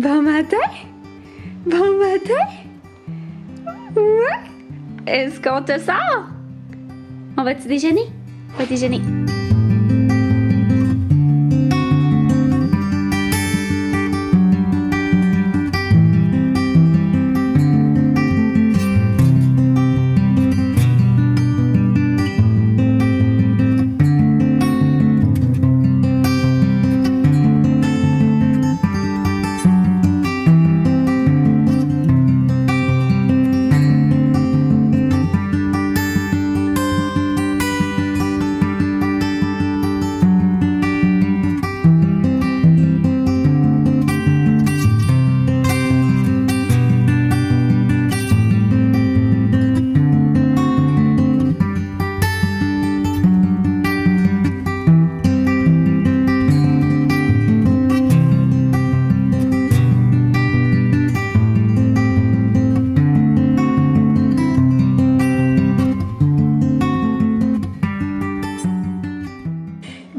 Bon matin? Bon matin? Ouais? Est-ce qu'on te sort? On va-tu déjeuner? On va déjeuner.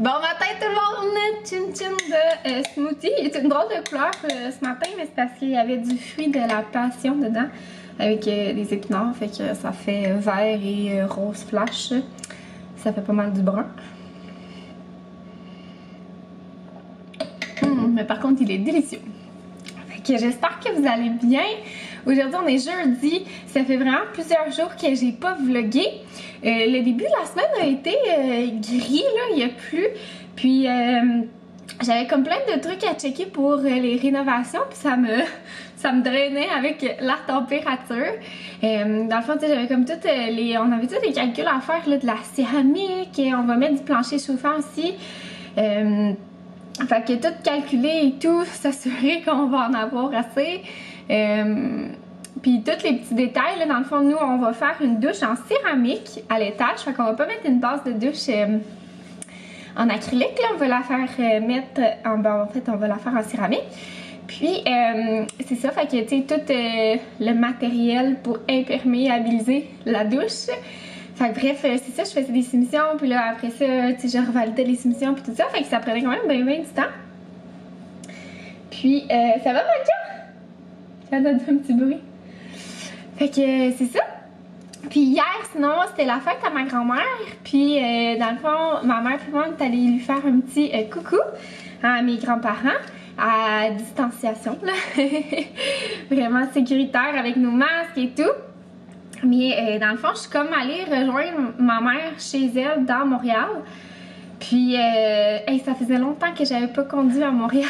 Bon matin tout le monde! Chin-chin de smoothie. Il est une drôle de couleur ce matin, mais c'est parce qu'il y avait du fruit de la passion dedans avec des épinards, fait que ça fait vert et rose flash. Ça fait pas mal du brun. Mais par contre, il est délicieux. Fait que j'espère que vous allez bien. Aujourd'hui, on est jeudi. Ça fait vraiment plusieurs jours que j'ai pas vlogué. Le début de la semaine a été gris, là, il y a plu. Puis j'avais comme plein de trucs à checker pour les rénovations. Puis ça me drainait avec la température. Dans le fond, tu sais, j'avais comme toutes on avait tous les calculs à faire, là, de la céramique. Et on va mettre du plancher chauffant aussi. Fait que tout calculer et tout, s'assurer qu'on va en avoir assez. Puis tous les petits détails, là, dans le fond, nous, on va faire une douche en céramique à l'étage. Fait qu'on va pas mettre une base de douche en acrylique, là. On va la faire mettre en fait, on va la faire en céramique. Puis, c'est ça, fait que, tu sais, tout le matériel pour imperméabiliser la douche. Fait que bref, c'est ça, je faisais des soumissions, puis là, après ça, tu sais, je revalidais les soumissions, puis tout ça. Fait que ça prenait quand même bien du temps. Puis, ça va, Macha? Ça donne un petit bruit. Fait que c'est ça. Puis hier, sinon, c'était la fête à ma grand-mère. Puis, dans le fond, ma mère et moi, on est allés lui faire un petit coucou à mes grands-parents à distanciation, là. Vraiment sécuritaire avec nos masques et tout. Mais dans le fond, je suis comme allée rejoindre ma mère chez elle dans Montréal. Puis, ça faisait longtemps que j'avais pas conduit à Montréal.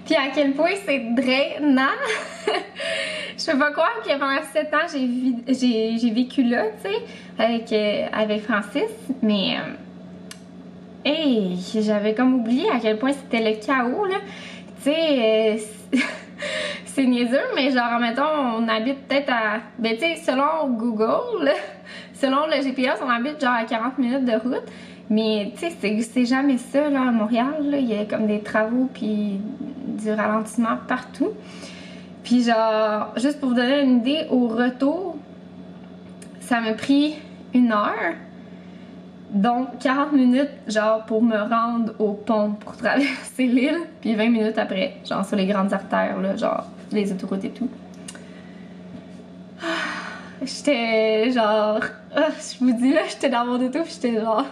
Puis à quel point c'est drainant. Je peux pas croire que pendant 7 ans, j'ai vécu là, tu sais, avec Francis. Mais, j'avais comme oublié à quel point c'était le chaos, là. Tu sais, c'est niaiseux, mais genre, mettons, on habite peut-être à... Ben, tu sais, selon Google, là, selon le GPS, on habite genre à 40 minutes de route. Mais, tu sais, c'est jamais ça, là, à Montréal, là. Il y a comme des travaux, puis du ralentissement partout. Puis genre, juste pour vous donner une idée, au retour, ça m'a pris 1 heure. Donc 40 minutes, genre, pour me rendre au pont pour traverser l'île. Puis 20 minutes après, genre, sur les grandes artères, là, genre, les autoroutes et tout. J'étais genre... je vous dis là, j'étais dans mon auto puis j'étais genre...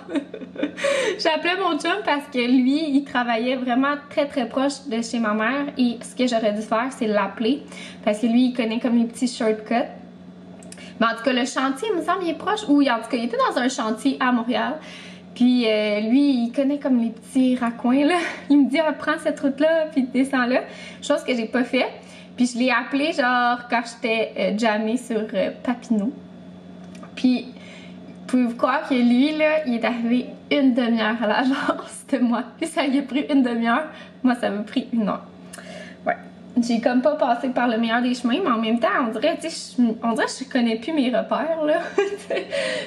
J'appelais mon chum parce que lui, il travaillait vraiment très proche de chez ma mère. Et ce que j'aurais dû faire, c'est l'appeler. Parce que lui, il connaît comme les petits shortcuts. Mais en tout cas, le chantier, il me semble, il est proche. Ou en tout cas, il était dans un chantier à Montréal. Puis lui, il connaît comme les petits raccoins, là. Il me dit, prends cette route-là, puis descends là. Chose que j'ai pas fait. Puis je l'ai appelé genre quand j'étais jammée sur Papineau. Puis, pouvez-vous croire que lui, là, il est arrivé 1 demi-heure à l'agence de moi. Puis ça lui a pris 1 demi-heure. Moi, ça m'a pris 1 heure. Ouais. J'ai comme pas passé par le meilleur des chemins, mais en même temps, on dirait, tu sais, je connais plus mes repères, là.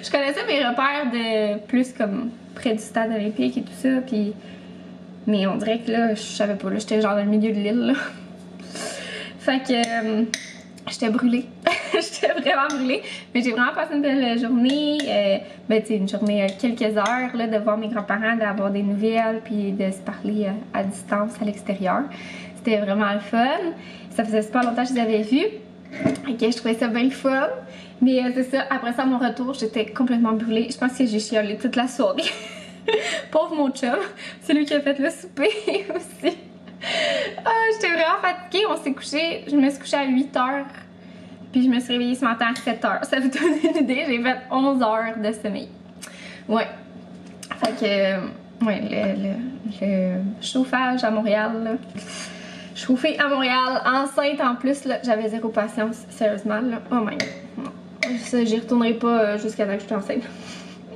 Je connaissais mes repères de plus comme près du stade olympique et tout ça, puis... Mais on dirait que là, je savais pas, là, j'étais genre dans le milieu de l'île, là. Fait que j'étais brûlée. J'étais vraiment brûlée. Mais j'ai vraiment passé une belle journée. Ben, tu sais, une journée, quelques heures, là, de voir mes grands-parents, d'avoir des nouvelles, puis de se parler à distance à l'extérieur. C'était vraiment le fun. Ça faisait super longtemps que je les avais vus. Ok, je trouvais ça bien le fun. Mais c'est ça, après ça, à mon retour, j'étais complètement brûlée. Je pense que j'ai chialé toute la soirée. Pauvre mon chum, c'est lui qui a fait le souper aussi. Ah, j'étais vraiment fatiguée. On s'est couché, je me suis couchée à 8h. Puis je me suis réveillée ce matin à 7h. Ça vous donne une idée, j'ai fait 11 heures de sommeil. Ouais. Fait que, ouais, le chauffage à Montréal, là. Chauffée à Montréal, enceinte en plus, là, j'avais zéro patience, sérieusement, là. Oh my god. Non. J'y retournerai pas jusqu'à temps que je suis enceinte.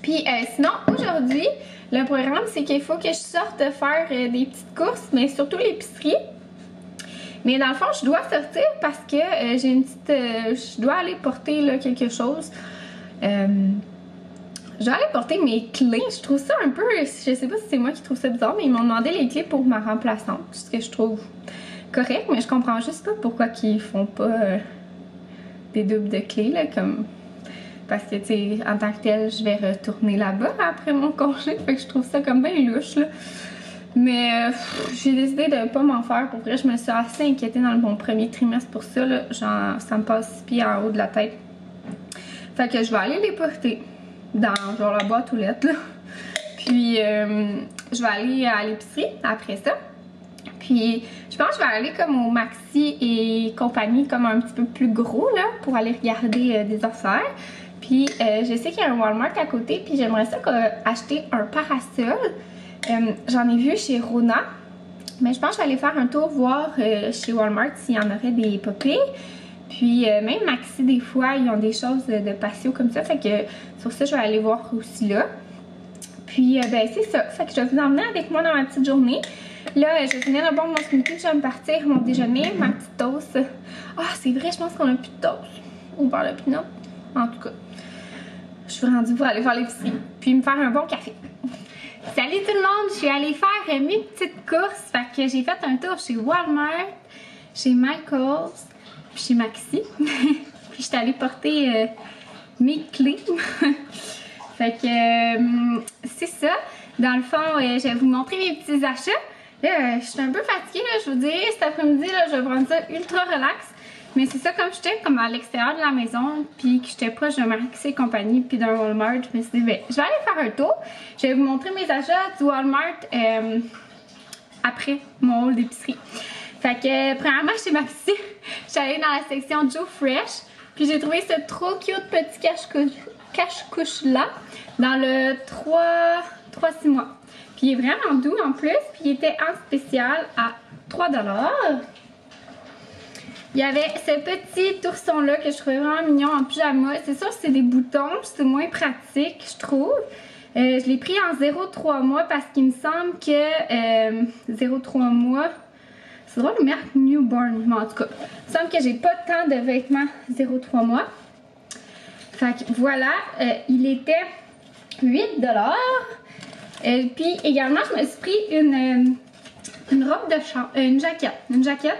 Puis sinon, aujourd'hui, le programme, c'est qu'il faut que je sorte faire des petites courses, mais surtout l'épicerie. Mais dans le fond, je dois sortir parce que j'ai une petite... je dois aller porter là, quelque chose. Je dois aller porter mes clés. Je trouve ça un peu... Je sais pas si c'est moi qui trouve ça bizarre, mais ils m'ont demandé les clés pour ma remplaçante. Ce que je trouve correct, mais je comprends juste pas pourquoi ils font pas des doubles de clés, là, comme... Parce que, tu sais, en tant que tel, je vais retourner là-bas après mon congé. Fait que je trouve ça comme bien louche, là. Mais j'ai décidé de pas m'en faire. Pour vrai, je me suis assez inquiétée dans mon premier trimestre pour ça, là. Genre, ça me passe 6 pieds en haut de la tête. Fait que je vais aller les porter dans, genre, la boîte aux lettres, là. Puis, je vais aller à l'épicerie après ça. Puis, je pense que je vais aller comme au Maxi et compagnie, comme un petit peu plus gros, là, pour aller regarder des affaires. Puis, je sais qu'il y a un Walmart à côté, puis j'aimerais ça acheter un parasol. J'en ai vu chez Rona, mais je pense que je vais aller faire un tour voir chez Walmart s'il y en aurait des pas pires. Puis, même Maxi, des fois, ils ont des choses de patio comme ça, fait que sur ça, je vais aller voir aussi là. Puis, ben, c'est ça. Fait que je vais vous emmener avec moi dans ma petite journée. Là, je vais finir de boire mon smoothie, je vais me partir mon déjeuner, ma petite toast. Ah, c'est vrai, je pense qu'on a plus de toast. Ou beurre de pinot. En tout cas, je suis rendue pour aller faire l'épicerie. Puis me faire un bon café. Salut tout le monde, je suis allée faire mes petites courses. Fait que j'ai fait un tour chez Walmart, chez Michaels, puis chez Maxi. Puis je suis allée porter mes clés. Fait que c'est ça. Dans le fond, je vais vous montrer mes petits achats. Là, je suis un peu fatiguée, là, je vous dirais, cet après-midi, là, je vais prendre ça ultra relax. Mais c'est ça, comme j'étais comme à l'extérieur de la maison, puis que j'étais proche de Maxi et compagnie, puis d'un Walmart, je me suis dit, ben, je vais aller faire un tour. Je vais vous montrer mes achats du Walmart après mon haul d'épicerie. Fait que, premièrement, chez Maxi, je suis allée dans la section Joe Fresh, puis j'ai trouvé ce trop cute petit cache-couche là, dans le 3-6 mois. Puis il est vraiment doux en plus, puis il était en spécial à 3 $. Il y avait ce petit ourson là que je trouvais vraiment mignon en pyjama. C'est sûr que c'est des boutons, c'est moins pratique je trouve. Je l'ai pris en 0,3 mois parce qu'il me semble que 0,3 mois, c'est drôle le marque Newborn, mais en tout cas, il me semble que j'ai pas tant de vêtements 0,3 mois. Fait que voilà, il était 8 $. Puis également, je me suis pris une robe de chambre, une jaquette,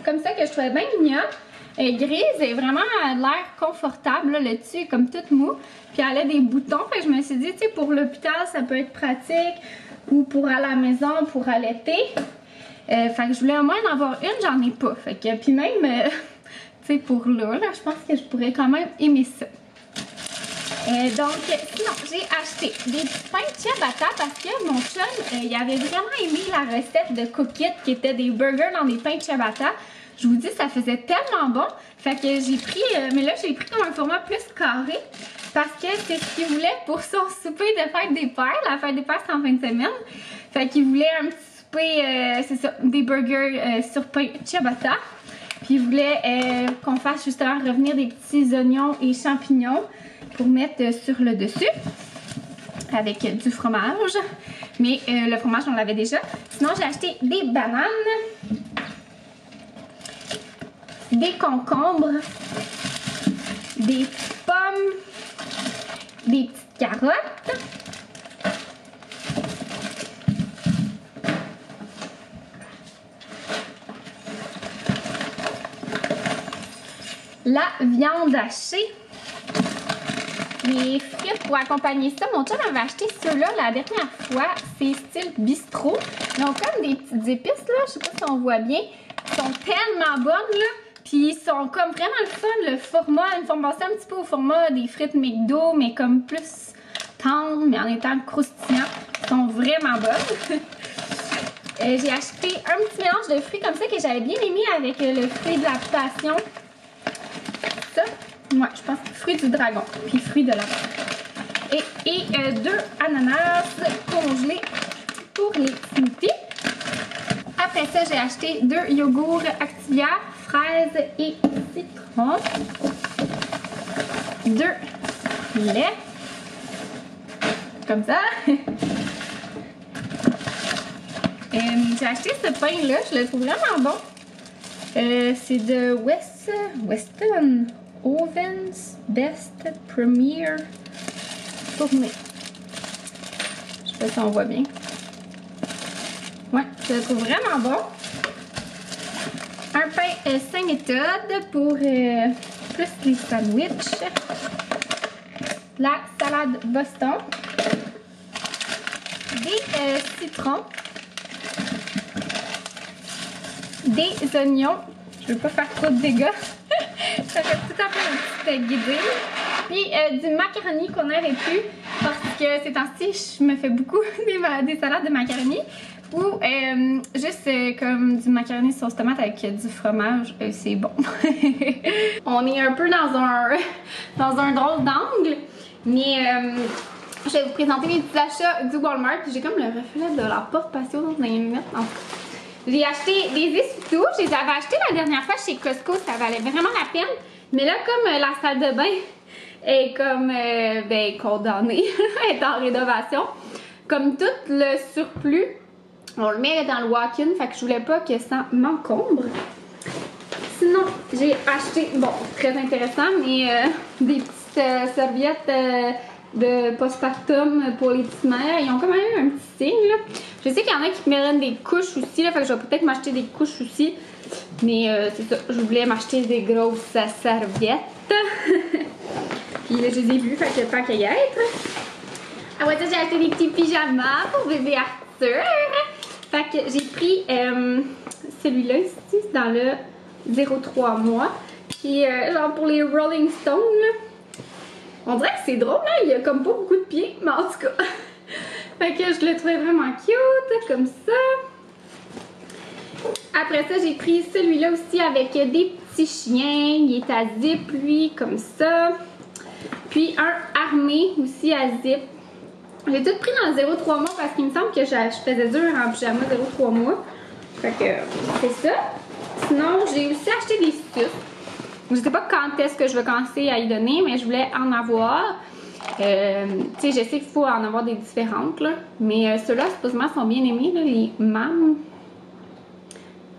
comme ça que je trouvais bien mignonne, grise et vraiment l'air confortable, là, le dessus est comme tout mou, puis elle a des boutons, fait que je me suis dit, tu sais, pour l'hôpital, ça peut être pratique, ou pour à la maison, pour allaiter. Fait que je voulais au moins en avoir une, j'en ai pas, fait que, puis même, tu sais, pour là, je pense que je pourrais quand même aimer ça. Donc, sinon, j'ai acheté des petits pains de ciabatta parce que mon chum, il avait vraiment aimé la recette de cookies qui était des burgers dans des pains de ciabatta. Je vous dis, ça faisait tellement bon. Fait que j'ai pris, mais là, j'ai pris comme un format plus carré parce que c'est ce qu'il voulait pour son souper de fête des pères. La fête des pères, c'est en fin de semaine. Fait qu'il voulait un petit souper, c'est ça, des burgers sur pain de ciabatta. Puis il voulait qu'on fasse justement revenir des petits oignons et champignons pour mettre sur le dessus avec du fromage. Mais le fromage, on l'avait déjà. Sinon, j'ai acheté des bananes, des concombres, des pommes, des petites carottes, la viande hachée. Les frites pour accompagner ça. Mon chum avait acheté ceux-là la dernière fois. C'est style bistrot. Ils ont comme des petites épices là. Je sais pas si on voit bien. Ils sont tellement bonnes là. Puis ils sont comme vraiment le fun. Le format, une forme pensée un petit peu au format des frites McDo, mais comme plus tendres, mais en étant croustillants. Ils sont vraiment bonnes. J'ai acheté un petit mélange de fruits comme ça que j'avais bien aimé avec le fruit de la passion. Ça. Ouais, je pense fruits du dragon, puis fruits de la passion. Et 2 ananas congelés pour les smoothies. Après ça, j'ai acheté 2 yogourts Activia, fraises et citron. 2 laits. Comme ça. J'ai acheté ce pain-là, je le trouve vraiment bon. C'est de Weston Ovens Best Premier Tourné. Je sais pas si on voit bien. Ouais, je le trouve vraiment bon. Un pain 5 méthodes pour plus les sandwichs. La salade Boston. Des citrons. Des oignons. Je veux pas faire trop de dégâts. Ça fait tout un peu une petite guidée. Puis du macaroni qu'on n'avait plus parce que ces temps-ci, je me fais beaucoup des salades de macaroni. Ou juste comme du macaroni sauce tomate avec du fromage. C'est bon. On est un peu dans un drôle d'angle. Mais je vais vous présenter mes petits achats du Walmart. J'ai comme le reflet de la porte patio dans les lunettes. J'ai acheté des essuie-tout. Je les avais achetés la dernière fois chez Costco. Ça valait vraiment la peine. Mais là, comme la salle de bain est comme condamnée, elle est en rénovation, comme tout le surplus, on le met dans le walk-in. Fait que je voulais pas que ça m'encombre. Sinon, j'ai acheté, bon, très intéressant, mais des petites serviettes de postpartum pour les petites mères. Ils ont quand même eu un petit signe, là. Je sais qu'il y en a qui me donnent des couches aussi, là, fait que je vais peut-être m'acheter des couches aussi. Mais c'est ça, je voulais m'acheter des grosses serviettes. Puis là, je les ai vues, fait que pas qu'à y être. Après ça, j'ai acheté des petits pyjamas pour bébé Arthur. Fait que j'ai pris celui-là ici, c'est dans le 0,3 mois. Qui est genre pour les Rolling Stones, là. On dirait que c'est drôle, hein? Il y a comme pas beaucoup de pieds, mais en tout cas. Fait que je le trouvais vraiment cute, comme ça. Après ça, j'ai pris celui-là aussi avec des petits chiens. Il est à zip, lui, comme ça. Puis un armé aussi à zip. J'ai tout pris dans le 0,3 mois parce qu'il me semble que je faisais dur en pyjama 0,3 mois. Fait que c'est ça. Sinon, j'ai aussi acheté des sucres. Je sais pas quand est-ce que je vais commencer à y donner, mais je voulais en avoir. Tu sais, je sais qu'il faut en avoir des différentes, là. Mais ceux-là, supposément, sont bien aimés, là, les MAM.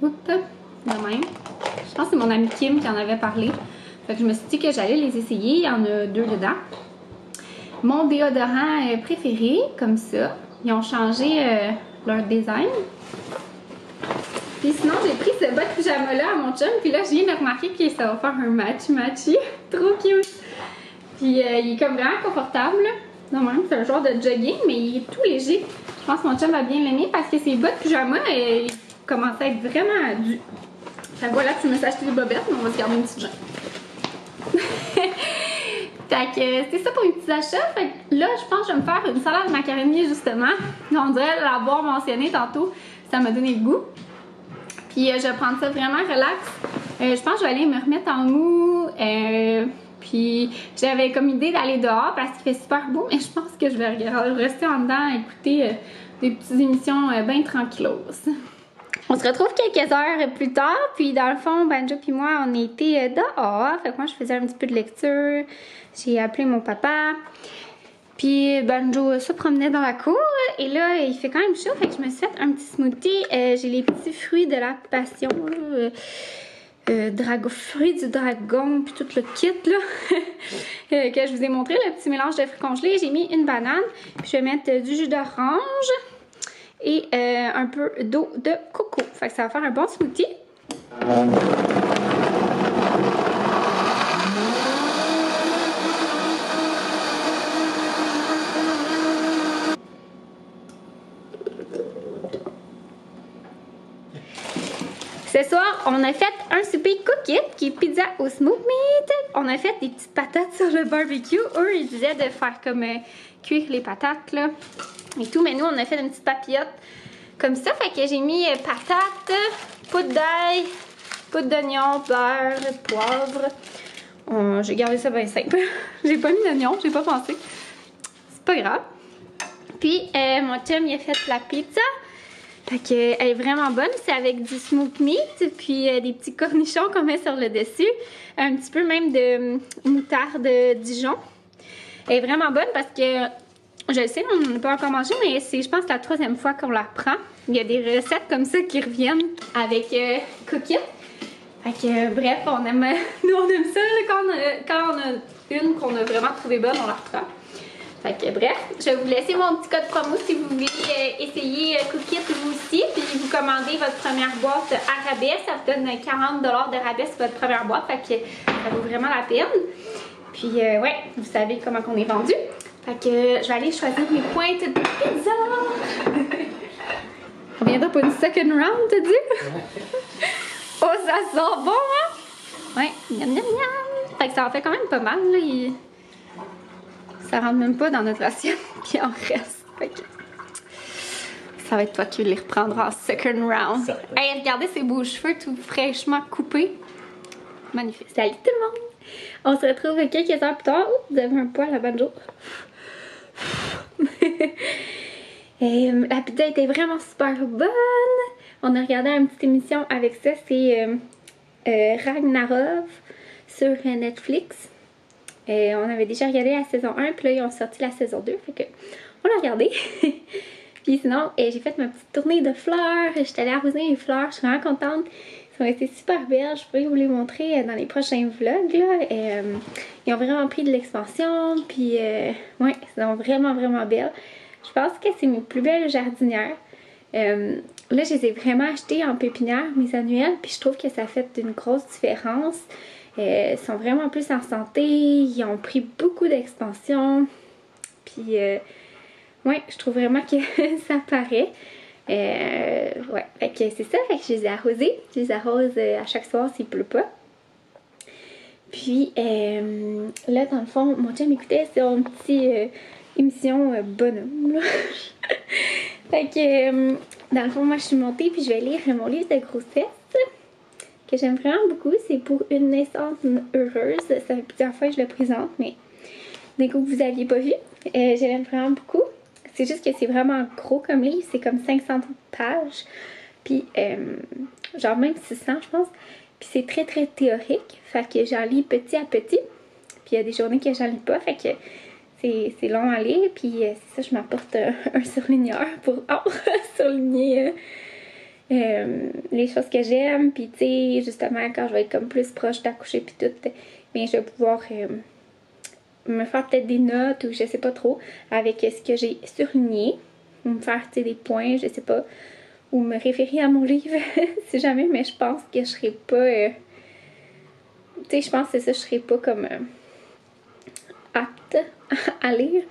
Oups, de même. Je pense que c'est mon amie Kim qui en avait parlé. Fait que je me suis dit que j'allais les essayer. Il y en a 2 dedans. Mon déodorant préféré, comme ça. Ils ont changé leur design. Puis sinon, j'ai pris ce bas de pyjama-là à mon chum. Puis là, je viens de remarquer que ça va faire un matchy. Trop cute. Puis il est comme vraiment confortable. Non, même, c'est un genre de jogging, mais il est tout léger. Je pense que mon chum va bien l'aimer parce que ses bas de pyjama commencent à être vraiment durs. Fait que voilà, puis je me suis acheté des bobettes, mais on va se garder une petite jambe. Fait que c'est ça pour mes petits achats. Fait que là, je pense que je vais me faire une salade de macaroni justement. On dirait l'avoir mentionné tantôt. Ça m'a donné le goût. Puis je vais prendre ça vraiment relax. Je pense que je vais aller me remettre en mou. Puis j'avais comme idée d'aller dehors parce qu'il fait super beau. Mais je pense que je vais rester en dedans et écouter des petites émissions bien tranquillos. On se retrouve quelques heures plus tard. Puis dans le fond, Banjo puis moi, on était dehors. Fait que moi, je faisais un petit peu de lecture. J'ai appelé mon papa. Puis Banjo se promenait dans la cour. Et là, il fait quand même chaud. Fait que je me suis fait un petit smoothie. J'ai les petits fruits de la passion. Fruits du dragon. Puis tout le kit là. Que je vous ai montré. Le petit mélange de fruits congelés. J'ai mis une banane. Puis je vais mettre du jus d'orange. Et un peu d'eau de coco. Fait que ça va faire un bon smoothie. Ce soir, on a fait un souper cookit qui est pizza au smoked meat. On a fait des petites patates sur le barbecue. Eux, ils disaient de faire comme cuire les patates là et tout. Mais nous, on a fait une petite papillote comme ça. Fait que j'ai mis patates, poudre d'ail, poudre d'oignon, beurre, poivre. J'ai gardé ça bien simple. J'ai pas mis d'oignon, j'ai pas pensé. C'est pas grave. Puis, mon chum, il a fait la pizza. Fait que, elle est vraiment bonne. C'est avec du smoked meat, puis des petits cornichons qu'on met sur le dessus. Un petit peu même de moutarde Dijon. Elle est vraiment bonne parce que, je le sais, on n'en a pas encore mangé, mais c'est, je pense, la 3e fois qu'on la prend. Il y a des recettes comme ça qui reviennent avec Cookit. Fait que, bref, on aime, nous on aime ça. Là, quand on a une qu'on a vraiment trouvé bonne, on la reprend. Fait que bref, je vais vous laisser mon petit code promo si vous voulez essayer Cookit vous aussi. Puis vous commandez votre première boîte à rabais. Ça vous donne 40$ de rabais sur votre première boîte. Fait que ça vaut vraiment la peine. Puis ouais, vous savez comment on est vendu. Fait que je vais aller choisir mes pointes de pizza. On viendra pour une second round, t'as dit? Oh, ça sent bon, hein? Ouais, miam miam miam. Fait que ça en fait quand même pas mal, là. Ça rentre même pas dans notre assiette, puis on reste. Fait que ça va être toi qui les reprendras en second round. Hey, regardez ces beaux cheveux tout fraîchement coupés. Magnifique. Salut tout le monde! On se retrouve quelques heures plus tard. Oups, vous avez un poil à bonne jour. Et, la pizza était vraiment super bonne. On a regardé une petite émission avec ça. C'est Ragnarov sur Netflix. On avait déjà regardé la saison 1, puis là ils ont sorti la saison 2, fait que on l'a regardé. Puis sinon, j'ai fait ma petite tournée de fleurs, j'étais allée arroser les fleurs, je suis vraiment contente. Elles ont été super belles, je pourrais vous les montrer dans les prochains vlogs là. Ils ont vraiment pris de l'expansion, puis ouais, elles sont vraiment vraiment belles. Je pense que c'est mes plus belles jardinières. Là, je les ai vraiment achetées en pépinière, mes annuelles, puis je trouve que ça fait une grosse différence. Ils sont vraiment plus en santé, ils ont pris beaucoup d'expansion, puis ouais, je trouve vraiment que ça paraît. Ouais, fait que c'est ça, fait que je les ai arrosés, je les arrose à chaque soir s'il pleut pas. Puis là, dans le fond, mon chum m'écoutait sur une petite émission bonhomme, là. Fait que dans le fond, moi je suis montée, puis je vais lire mon livre de grossesse que j'aime vraiment beaucoup. C'est pour une naissance heureuse. Ça fait plusieurs fois que je le présente, mais d'un coup vous aviez pas vu. Je l'aime vraiment beaucoup. C'est juste que c'est vraiment gros comme livre. C'est comme 500 pages. Puis genre même 600 je pense. Puis c'est très très théorique. Fait que j'en lis petit à petit. Puis il y a des journées que j'en lis pas. Fait que c'est long à lire. Puis c'est ça, je m'apporte un surligneur pour surligner les choses que j'aime, puis tu sais, justement, quand je vais être comme plus proche d'accoucher puis tout, bien, je vais pouvoir me faire peut-être des notes ou je sais pas trop avec ce que j'ai surligné, ou me faire, tu sais, des points, je sais pas, ou me référer à mon livre si jamais, mais je pense que je serai pas, tu sais, je pense que c'est ça, je serai pas comme apte à lire.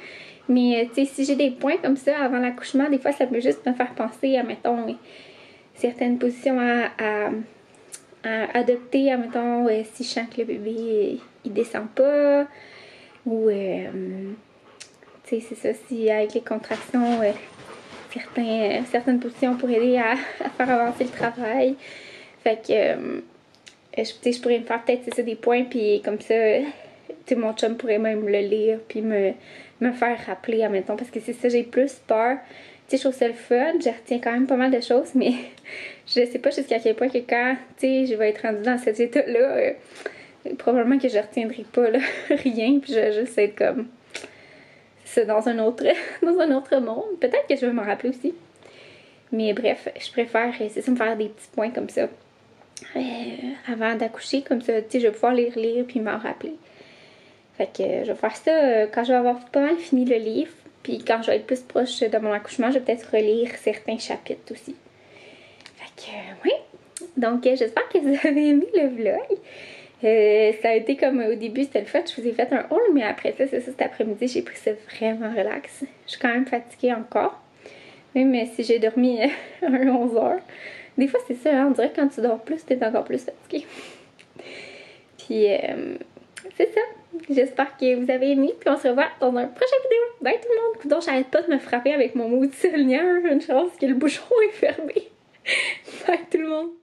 Mais tu sais, si j'ai des points comme ça avant l'accouchement, des fois ça peut juste me faire penser à, mettons, certaines positions à adopter, admettons, si je sens que le bébé il descend pas, ou tu sais, c'est ça, si avec les contractions, certaines positions pour aider à faire avancer le travail. Fait que je pourrais me faire peut-être des points, puis comme ça, tu sais, mon chum pourrait même le lire, puis me faire rappeler, admettons, parce que c'est ça, j'ai plus peur. Tu sais, je trouve ça le fun, je retiens quand même pas mal de choses, mais je sais pas jusqu'à quel point que quand, tu sais, je vais être rendue dans cet état-là, probablement que je retiendrai pas là, rien, puis je vais juste être comme, c'est dans un autre monde. Peut-être que je vais m'en rappeler aussi. Mais bref, je préfère, c'est ça, me faire des petits points comme ça avant d'accoucher, comme ça, tu sais, je vais pouvoir les relire puis m'en rappeler. Fait que je vais faire ça quand je vais avoir pas mal fini le livre. Puis quand je vais être plus proche de mon accouchement, je vais peut-être relire certains chapitres aussi. Fait que, oui. Donc, j'espère que vous avez aimé le vlog. Ça a été comme au début, c'était le fun. Je vous ai fait un haul, mais après ça, c'est ça, cet après-midi, j'ai pris ça vraiment relax. Je suis quand même fatiguée encore. Même si j'ai dormi un 11 heures. Des fois, c'est ça, hein, on dirait que quand tu dors plus, t'es encore plus fatigué. Puis, c'est ça. J'espère que vous avez aimé. Puis on se revoit dans un prochain vidéo. Bye tout le monde. Coudonc, j'arrête pas de me frapper avec mon maudit soligneur. Une chance que le bouchon est fermé. Bye tout le monde.